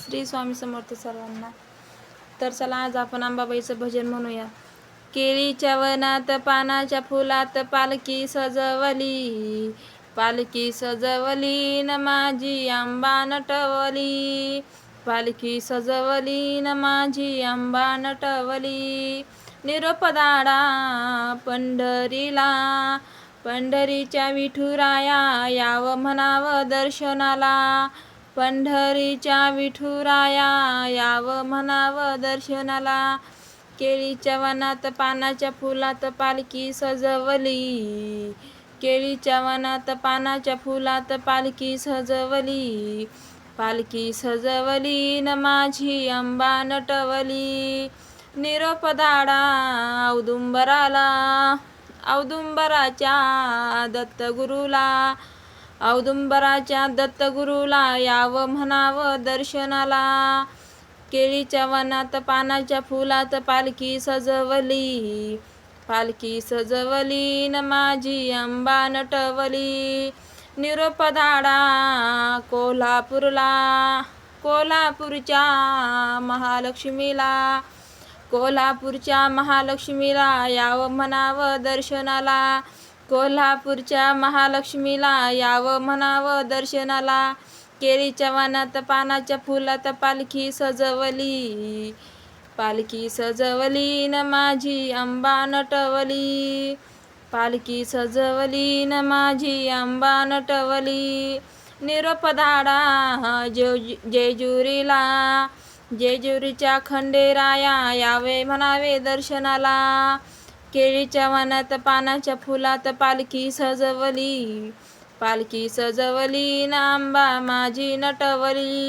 श्री स्वामी समर्थ सर्वांना. तर चला आज आपण अंबाबाईचं भजन म्हणूया. केळीच्या वनात पानाच्या फुलात पालखी सजवली, पालखी सजवली न माझी आंबा नटवली, पालखी सजवली न माझी आंबा नटवली. निरोप दाडा पंढरीला, पंढरीच्या विठुराया यावं म्हणावं दर्शनाला, पंढरीच्या विठुराया यावं म्हणावं दर्शनाला. केळीच्या वनात पानाच्या फुलात पालखी सजवली, केळीच्या वनात पानाच्या फुलात पालखी सजवली, पालखी सजवली न माझी आंबा नटवली. निरोप धाडा औदुंबराला, औदुंबराच्या दत्तगुरुला, औदुंबराच्या दत्तगुरुला यावं म्हणावं दर्शनाला. केळीच्या वनात पानाच्या फुलात पालखी सजवली, पालखी सजवली न माझी आंबा नटवली. निरोप धाडा कोल्हापूरला, कोल्हापूरच्या महालक्ष्मीला, कोल्हापूरच्या महालक्ष्मीला यावं म्हणावं दर्शनाला, कोल्हापूरच्या महालक्ष्मीला यावं म्हणावं दर्शनाला. केळीच्या वनात पानाच्या फुलात पालखी सजवली, पालखी सजवली न माझी आंबा नटवली, पालखी सजवली न माझी आंबा नटवली. निरोप धाडा जेजुरीला, जेजुरीच्या खंडेराया यावे म्हणावे दर्शनाला. केळीच्या वनात पानाच्या फुलात पालखी सजवली, पालखी सजवली न आंबा माझी नटवली.